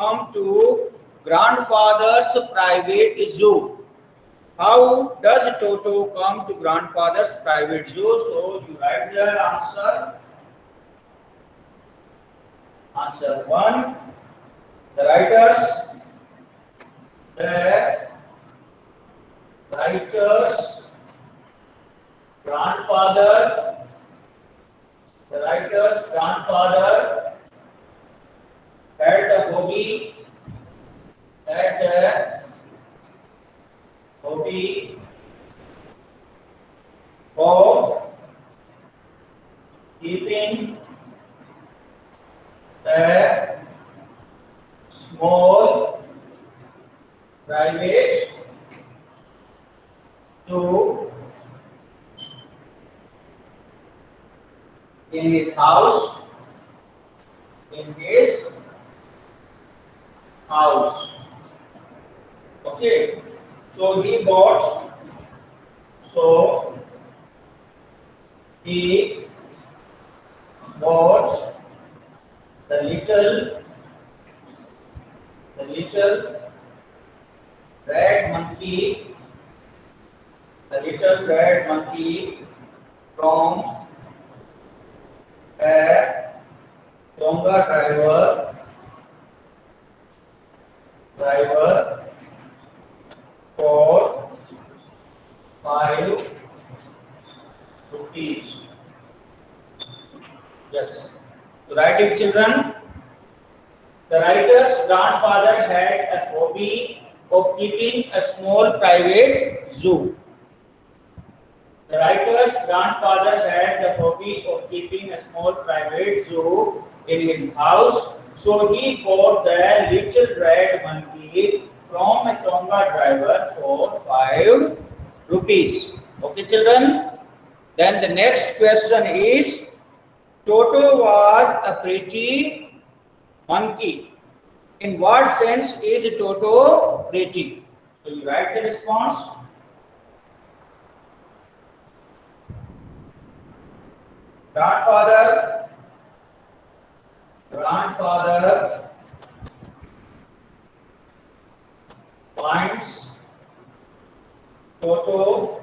come to grandfather's private zoo? How does Toto come to grandfather's private zoo? So you write your answer. Answer 1. The the writer's grandfather, the writer's grandfather had the hobby, had the hobby of keeping a small private zoo in his house, in his house. Okay, so he bought, so he bought the little red monkey, the little red monkey from a Tonga driver for 5 rupees. Yes. To write it, children. The writer's grandfather had a hobby of keeping a small private zoo. The writer's grandfather had the hobby of keeping a small private zoo in his house, so he bought the little red monkey from a Tonga driver for 5 rupees. Okay, children? Then the next question is, Toto was a pretty monkey. In what sense is Toto pretty? So you write the response. Grandfather finds Toto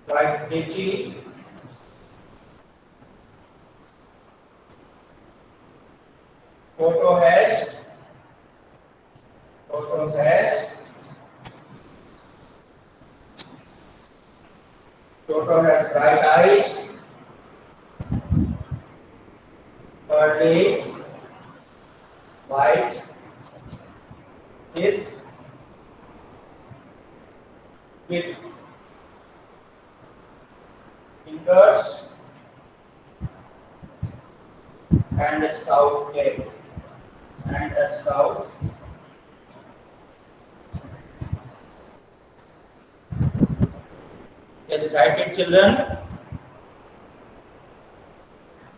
quite pretty. Toto has bright eyes, curly white teeth, with fingers and a stout leg. Yes, write it, children.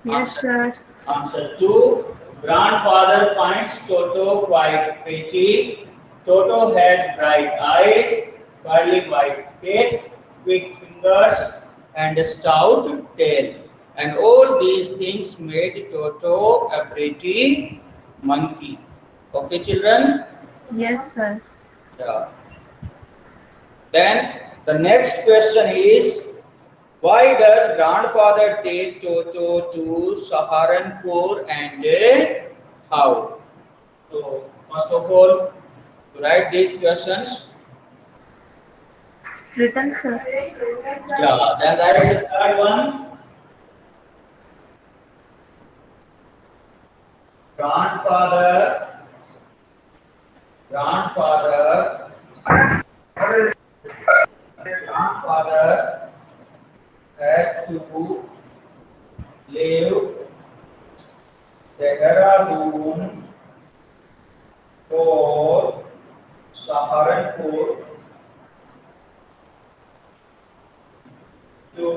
Yes, sir. Answer 2. Grandfather finds Toto quite pretty. Toto has bright eyes, curly white teeth, quick fingers, and a stout tail. And all these things made Toto a pretty monkey. Okay, children? Yes, sir. Yeah. Then the next question is, why does grandfather take Toto to Saharanpur and how? So first of all, to write these questions. Written, sir. Yeah. Then write the third one. Grandfather had to leave Dehradun for Saharanpur to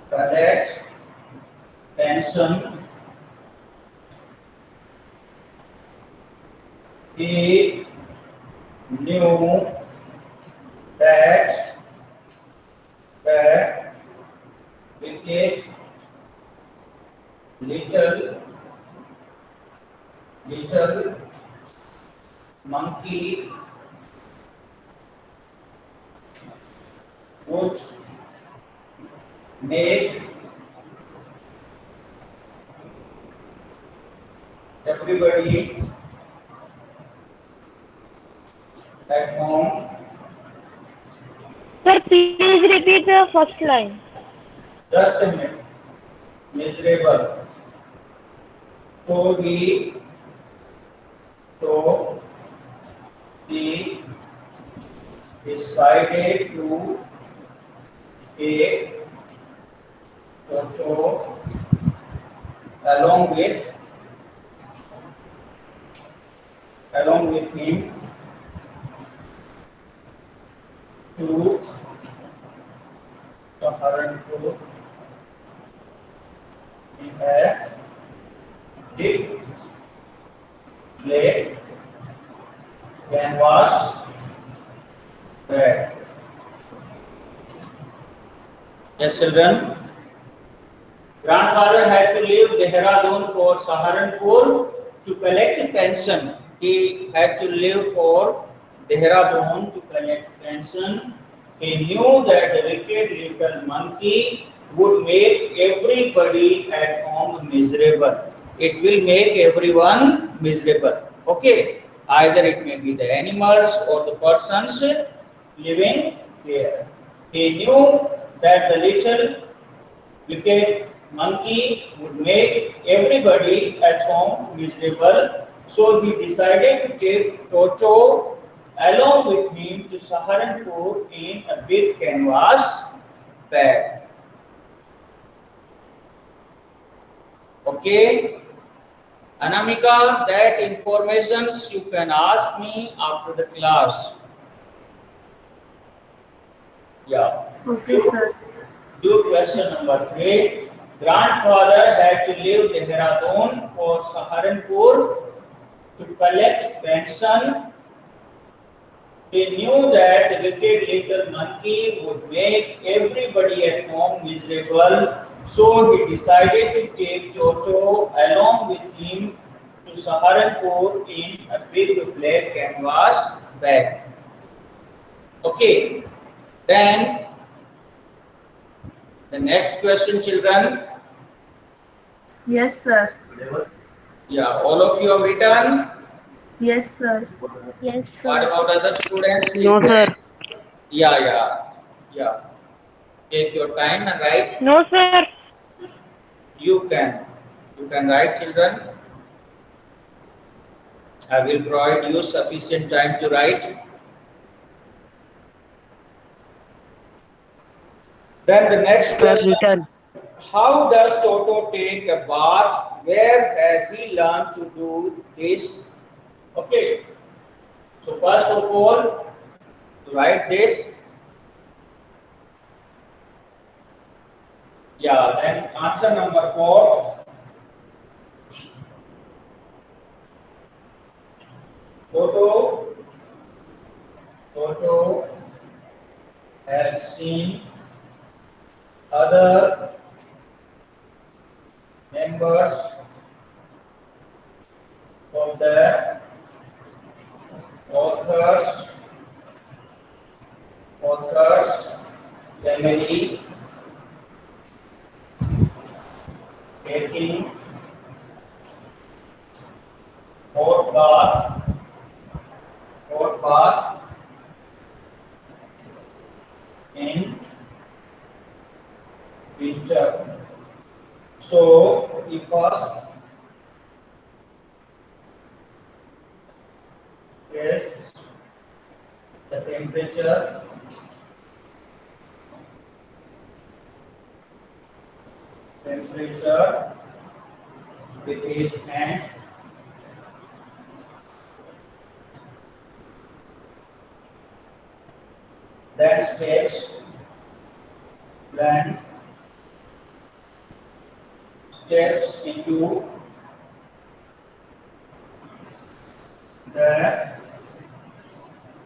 collect pension. He knew that the wicked little monkey would make everybody at home. Sir, please repeat the first line. Just a minute. Miserable. So he decided to take Toto along with him to Saharanpur in a big lake canvas bag. Yes, children. Grandfather had to leave Dehradun for Saharanpur to collect pension. He had to leave for Dehradun to collect pension. He knew that the wicked little monkey would make everybody at home miserable. It will make everyone miserable. Okay. Either it may be the animals or the persons living there. He knew that the little wicked monkey would make everybody at home miserable, so he decided to take Toto along with him to Saharanpur in a big canvas bag. Okay, Anamika, that informations you can ask me after the class. Yeah. Okay, sir. Do question number 3. Grandfather had to leave Dehradun for Saharanpur to collect pension. He knew that the wicked little monkey would make everybody at home miserable, so he decided to take Toto along with him to Saharanpur in a big black canvas bag. Okay, then the next question, children. Yes, sir. Yeah, all of you have written. Yes, sir. Yes, What sir. about other students? No, sir. Yeah. Take your time and write. No, sir. You can write, children. I will provide you sufficient time to write. Then the next Sir, question. written. How does Toto take a bath? Where has he learned to do this? Okay. So first of all, write this. Yeah, then answer number 4. Toto has seen other members of the author's family taking hot bath in winter. So he first tests the temperature with his hand. Then steps into the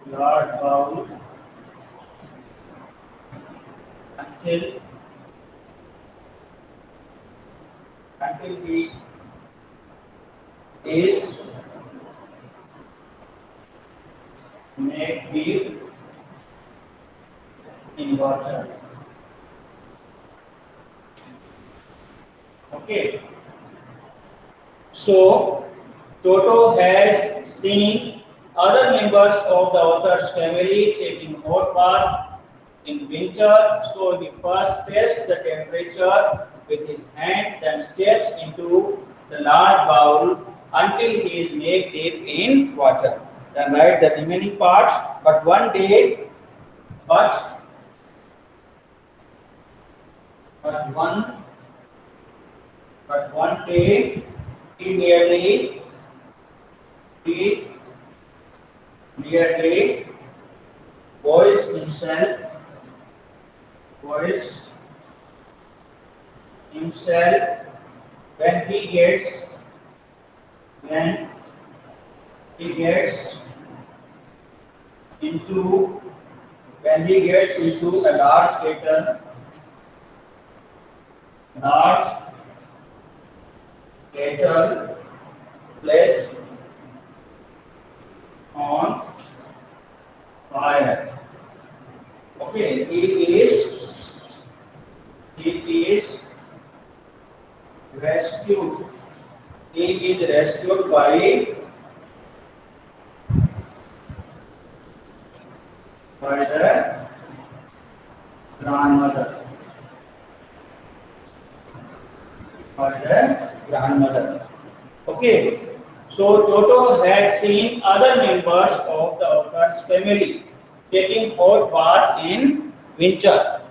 large bowl until until he is make deep in water. Okay. So Toto has seen other members of the author's family taking hot bath in winter. So he first tests the temperature with his hand, then steps into the large bowl until he is neck deep in water. Then write the remaining part. But one day, but but one but one day he he nearly boils himself when he gets into a large kettle placed on fire. Okay, he is rescued. He is rescued by the grandmother. Okay. So Toto had seen other members of the author's family taking hot bath in winter.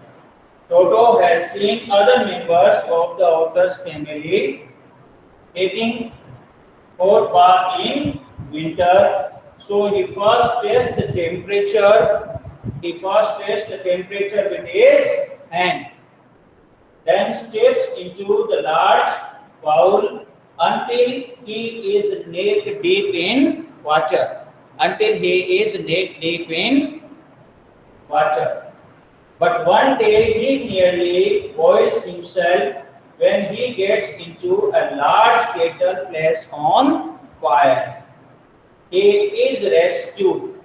Toto has seen other members of the author's family taking hot bath in winter. So he first tests the temperature. With his hand. Then steps into the large bowl until he is neck deep in water. But one day he nearly boils himself when he gets into a large kettle placed on fire. He is rescued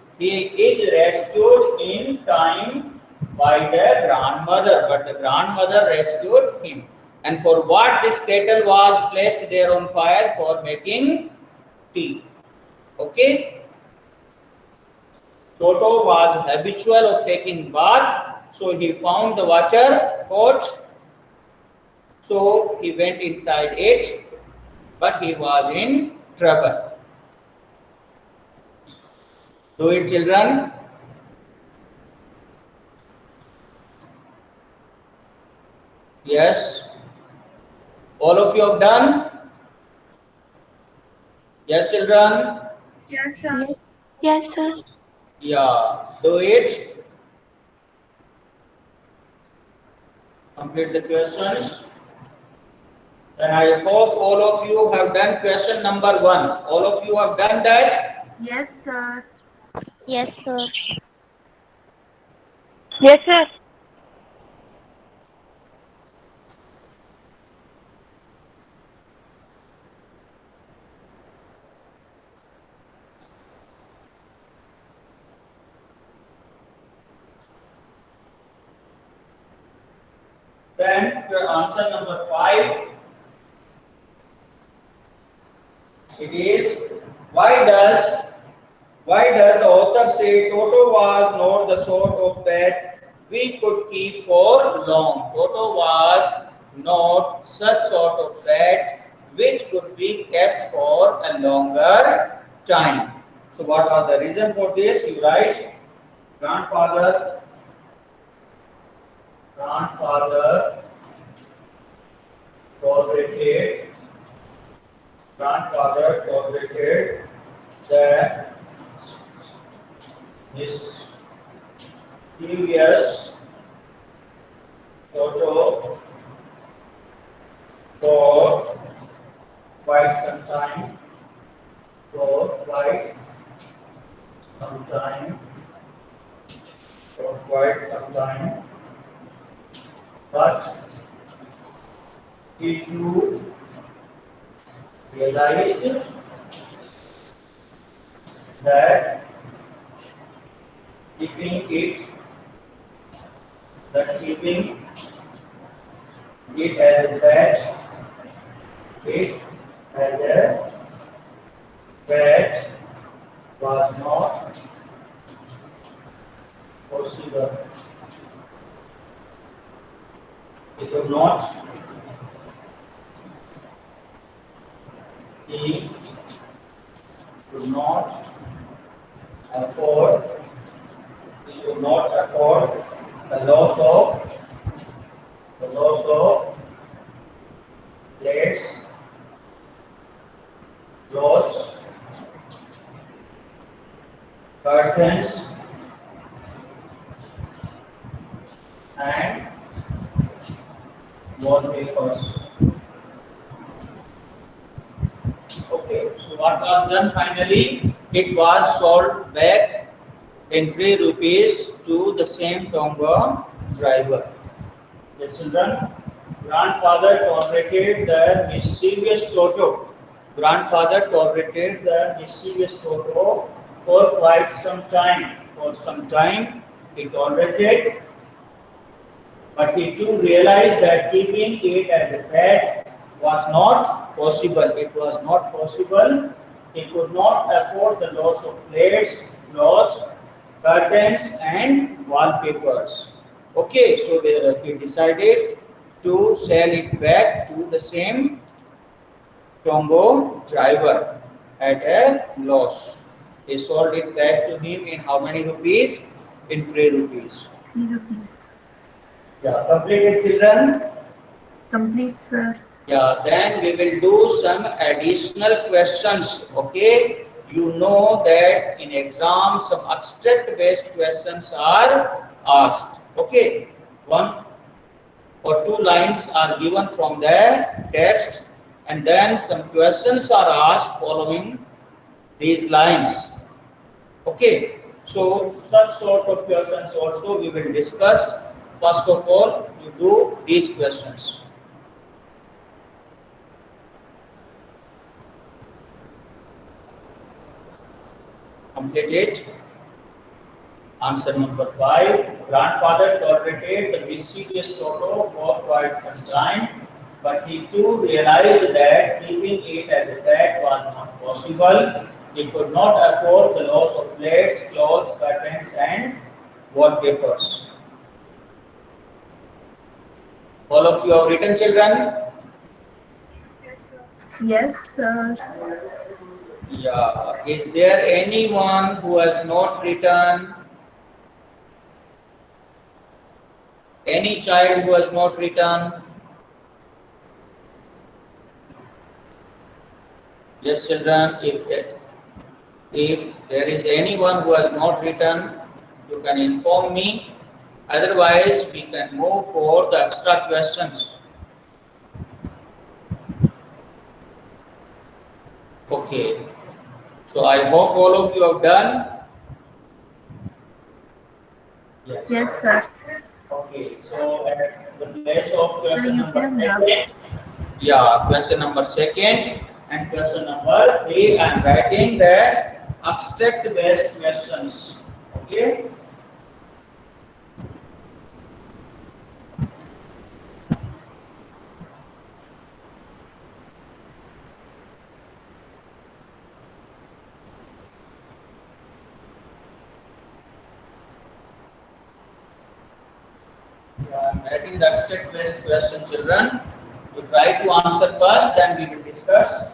in time by the grandmother, but the grandmother rescued him. And for what this kettle was placed there on fire? For making tea. Okay. Toto was habitual of taking bath, so he found the water hot. So he went inside it, but he was in trouble. Do it, children. Yes. All of you have done? Yes, children? Yes, sir. Yes, sir. Yeah. Do it. Complete the questions. And I hope all of you have done question number 1. All of you have done that? Yes, sir. Yes, sir. Yes, sir. Then answer number 5. It is why does the author say Toto was not the sort of pet we could keep for long? Toto was not such sort of pet which could be kept for a longer time. So what are the reason for this? You write grandfather tolerated the mischievous Toto for quite some time. But he too realized that keeping it as a pet, it as a pet was not possible. He could not he could not afford he could not afford the loss of plates, clothes, curtains, and wallpapers. Okay, so what was done finally? It was sold back in 3 rupees to the same Tonga driver. The children, grandfather tolerated the mischievous Toto. Grandfather tolerated the mischievous Toto for quite some time. For some time, he tolerated, but he too realized that keeping it as a pet was not possible. It was not possible. He could not afford the loss of plates, clothes, curtains, and wallpapers. Okay, so he decided to sell it back to the same Tongo driver at a loss. He sold it back to him in how many rupees? In 3 rupees. 3 rupees. Yeah, completed children? Complete, sir. Yeah, then we will do some additional questions. Okay, you know that in exam some abstract based questions are asked. Okay, 1 or 2 lines are given from the text, and then some questions are asked following these lines. Okay, so such sort of questions also we will discuss. First of all, you do these questions. Complete it. Answer number 5. Grandfather tolerated the mischievous Toto for quite some time, but he too realized that keeping it as a pet was not possible. He could not afford the loss of plates, clothes, curtains, and wallpapers. All of you have written, children? Yes, sir. Yes, sir. Yeah. Is there anyone who has not written? Any child who has not written? Yes, children. If there is anyone who has not written, you can inform me. Otherwise, we can move for the extra questions. Okay. So I hope all of you have done. Yes. Yes, sir. Okay. So at the place of question you number can second, yeah, question number second and question number 3, I am writing the abstract based questions. Okay. I am writing the abstract based question, children. You try to answer first, then we will discuss.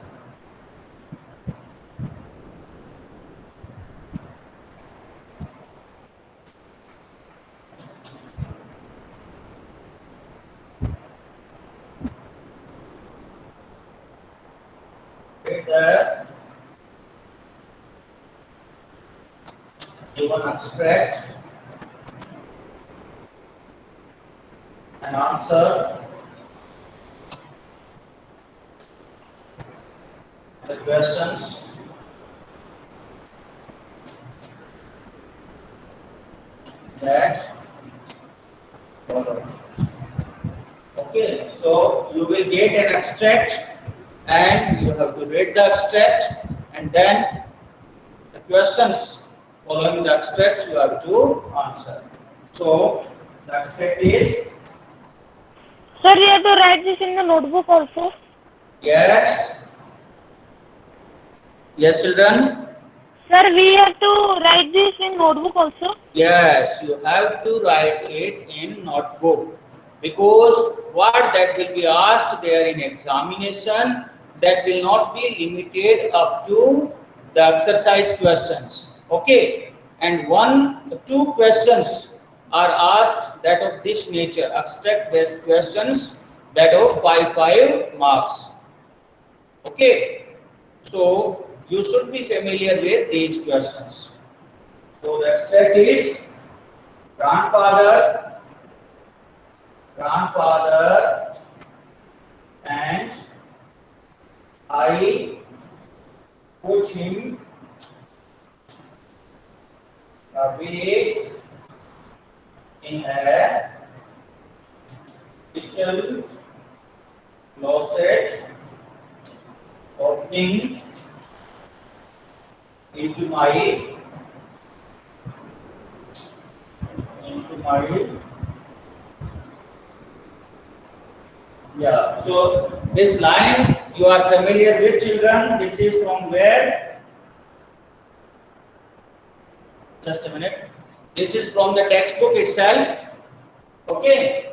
The given abstract and answer the questions that follow. Okay, so you will get an abstract and you have to read the abstract, and then the questions following the abstract you have to answer. So the abstract is, Sir, you have to write this in the notebook also. yes, yes children, Sir, we have to write this in notebook also. yes, you have to write it in notebook, because what that will be asked there in examination, that will not be limited up to the exercise questions. Okay, and two questions are asked that of this nature, abstract based questions, that of 5 marks. Okay, so you should be familiar with these questions. So the abstract is, grandfather and I put him away in a little closet, opening into my yeah. So this line you are familiar with, children. This is from where? Just a minute. This is from the textbook itself. Okay.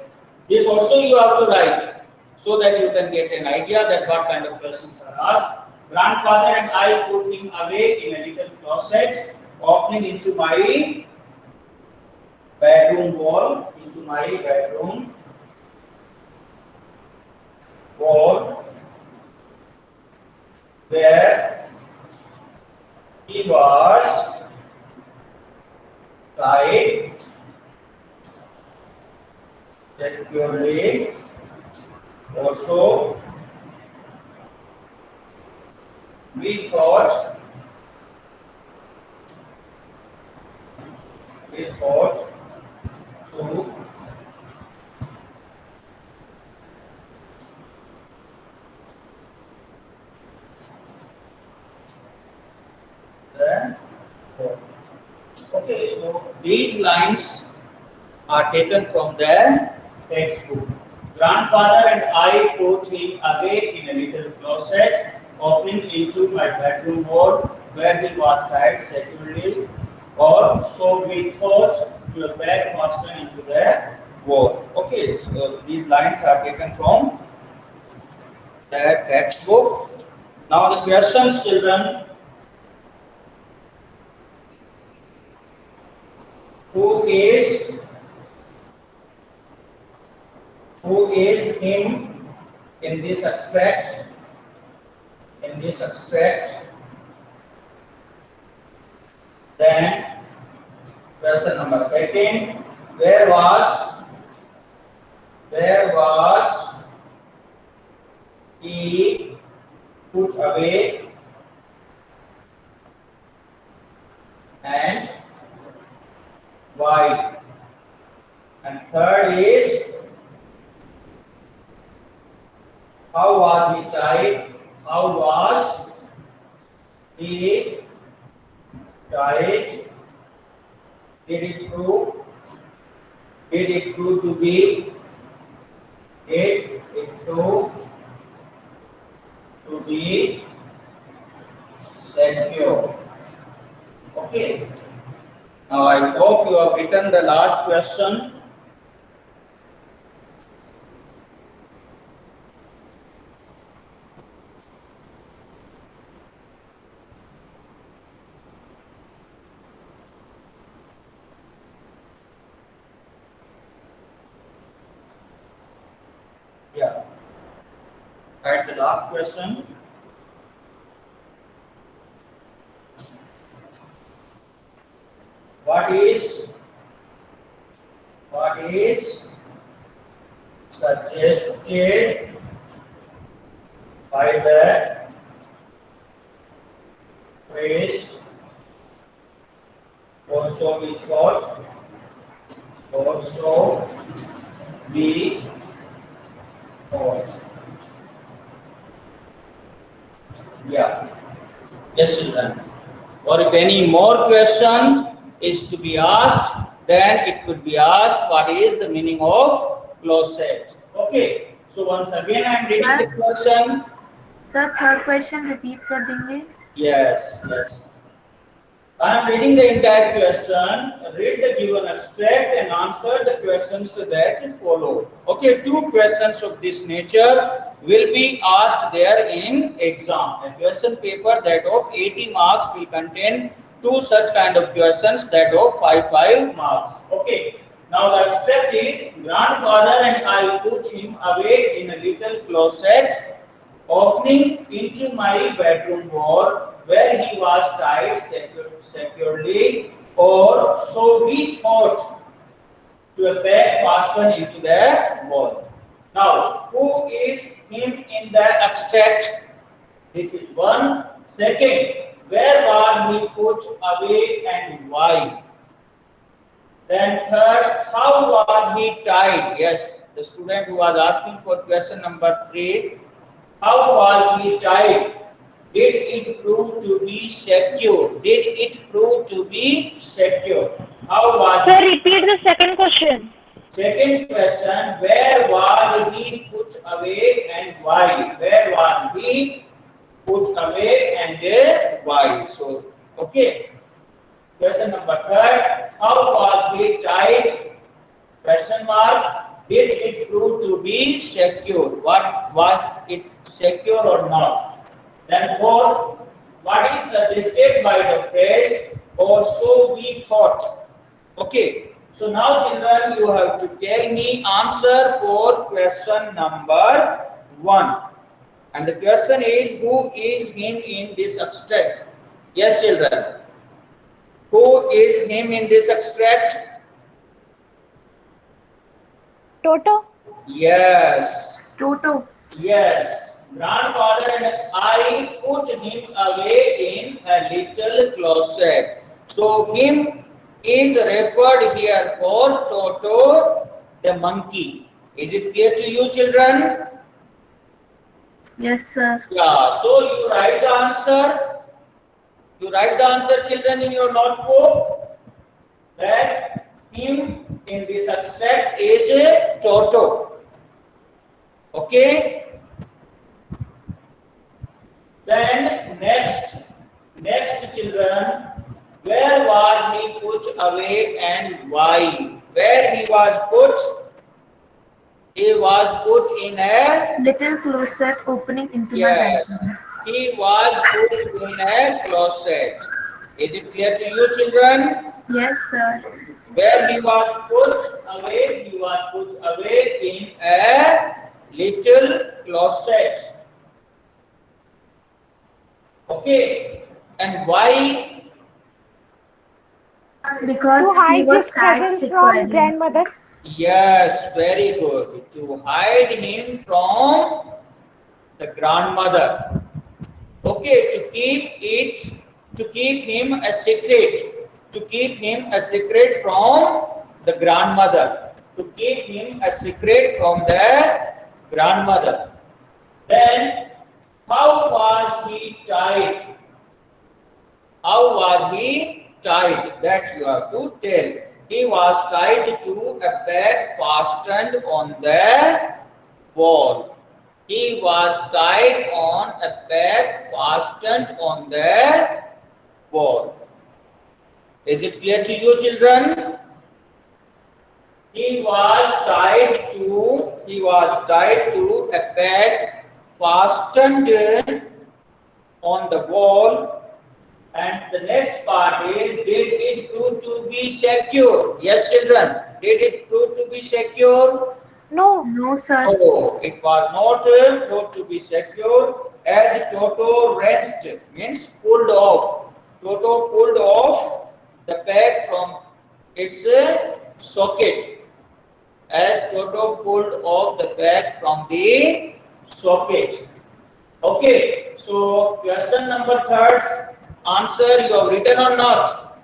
This also you have to write, so that you can get an idea that what kind of questions are asked. Grandfather and I put him away in a little closet, opening into my bedroom wall, where he was tied securely. Also, we thought to the board. Okay, so these lines are taken from the textbook. Grandfather and I put him away in a little closet, opening into my bedroom wall, where he was tied securely, or so we thought, to back faster into the wall. Okay, so these lines are taken from the textbook. Now the questions, children. Who is him in this abstract? Then question number second, where was he put away, and why? And third is, how was he tied? Did it prove to be secure? Okay. Now I hope you have written the last question. Yeah. Write the last question. What is suggested by the phrase also we thought? Yeah. Yes, children. Or if any more question is to be asked, then it could be asked what is the meaning of closed set. Okay. So once again I am reading the question. Sir third question repeat कर देंगे. Yes, yes. I am reading the entire question. Read the given abstract and answer the questions that follow. Okay, 2 questions of this nature will be asked there in exam. A question paper that of 80 marks will contain 2 such kind of questions that of 5 marks. Okay. Now the abstract is grandfather and I put him away in a little closet opening into my bedroom wall where he was tied securely, or so we thought, to a peg fastened into the wall. Now, who is him in the abstract? This is one. Second, where was he put away and why? Then third, how was he tied? Yes, the student who was asking for question number 3. How was he tied? Did it prove to be secure? Did it prove to be secure? How was Sir, repeat the second question. Second question, where was he put away and why? Where was he put away and why? So, okay. Question number 3, how was he tied? Question mark. Did it prove to be secure? What was it secure or not? Then 4, what is suggested by the phrase or so we thought? Okay. So now children, you have to tell me answer for question number 1. And the question is, who is him in this abstract? Yes children. Who is him in this abstract? Toto? Yes. Toto. Yes. Grandfather and I put him away in a little closet. So him is referred here for Toto the monkey. Is it clear to you children? Yes, sir. Yeah. So you write the answer. You write the answer children in your notebook. That him in this abstract is a Toto. Okay. Then next children, where was he put away and why? Where he was put? He was put in a Little closet opening into my yes. bedroom. He was put in a closet. Is it clear to you, children? Yes, sir. Where he was put away? He was put away in a little closet. Okay, and why? Because To he hide was his tied presence from securely. grandmother. Yes, very good. To hide him from the grandmother. Okay, to keep him a secret. To keep him a secret from the grandmother. To keep him a secret from the grandmother. Then, how was he tied? How was he tied? That you have to tell. He was tied to a peg fastened on the wall. He was tied on a peg fastened on the wall. Is it clear to you, children? He was tied to a peg fastened on the wall. And the next part is, did it prove to be secure? Yes, children. Did it prove to be secure? No. No, sir. No, it was not proved to be secure, as Toto wrenched, means pulled off. Toto pulled off the peg from its socket. As Toto pulled off the peg from the socket. Okay, so question number 3, answer you have written or not?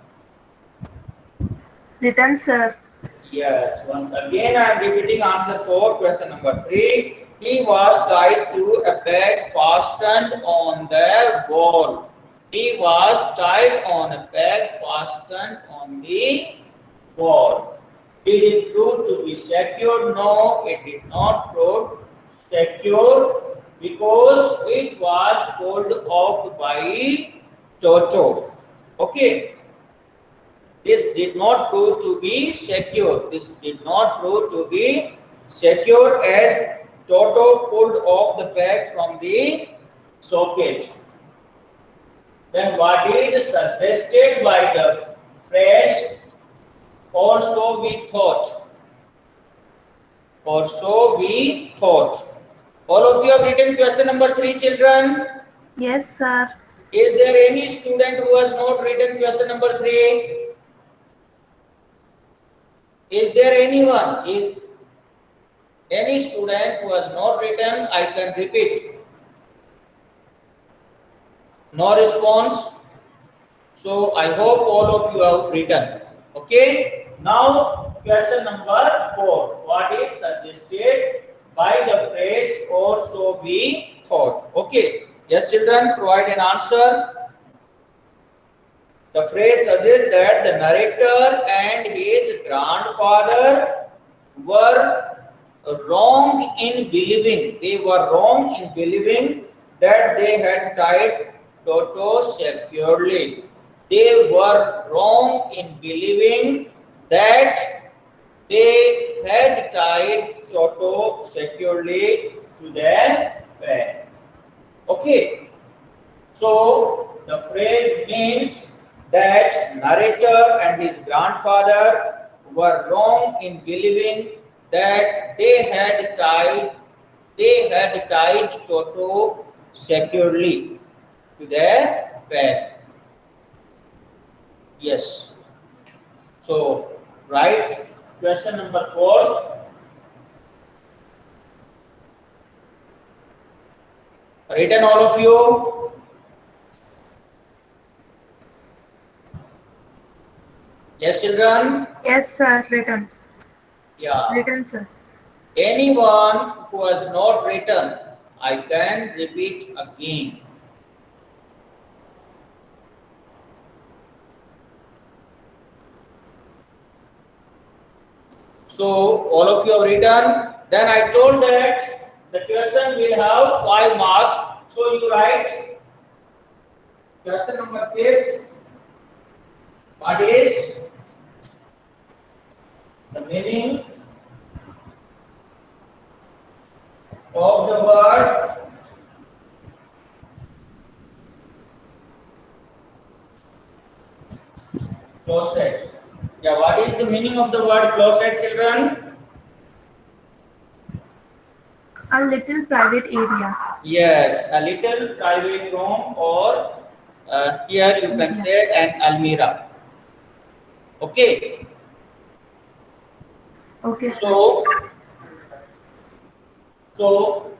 Written, sir. Yes, once again I am repeating answer for question number 3. He was tied to a peg fastened on the wall. He was tied on a peg fastened on the wall. Did it prove to be secure? No, it did not prove secure because it was pulled off by Toto. Okay. This did not prove to be secure. This did not prove to be secure as Toto pulled off the peg from the socket. Then what is suggested by the phrase or so we thought? Or so we thought. All of you have written question number 3, children. Yes, sir. Is there any student who has not written question number 3? Is there anyone? If any student who has not written, I can repeat. No response. So I hope all of you have written. Okay. Now question number 4. What is suggested by the phrase or so we thought? Okay. Yes, children, provide an answer. The phrase suggests that the narrator and his grandfather were wrong in believing. They were wrong in believing that they had tied Toto securely. They were wrong in believing that they had tied Toto securely to their peg. Okay. So the phrase means that narrator and his grandfather were wrong in believing that they had tied Toto securely to their peg. Yes. So right, question number 4. Written all of you? Yes, children? Yes, sir. Written. Yeah. Written, sir. Anyone who has not written, I can repeat again. So all of you have written. Then I told that the question will have 5 marks. So you write question number 5. What is the meaning of the word closet? Yeah, what is the meaning of the word closet, children? A little private area. Yes, a little private room, or here you can say an almirah. Okay. Okay, sir. So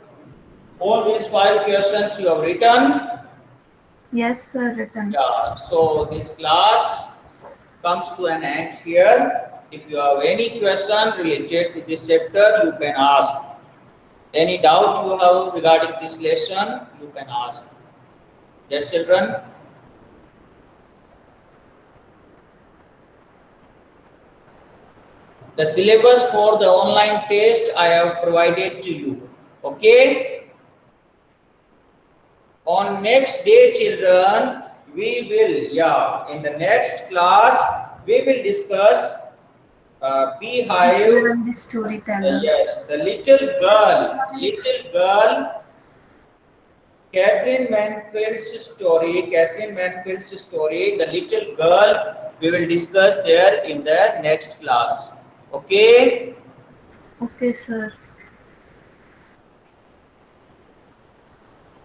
all these 5 questions you have written. Yes, sir. Written. Yeah. So this class comes to an end here. If you have any question related to this chapter, you can ask. Any doubt you have regarding this lesson, you can ask. Yes, children? The syllabus for the online test I have provided to you. Okay? On next day, children, we will, in the next class, we will discuss beehive. Ishwaran, the storyteller. Yes, the little girl, Catherine Manfield's story, the little girl, we will discuss there in the next class. Okay? Okay, sir.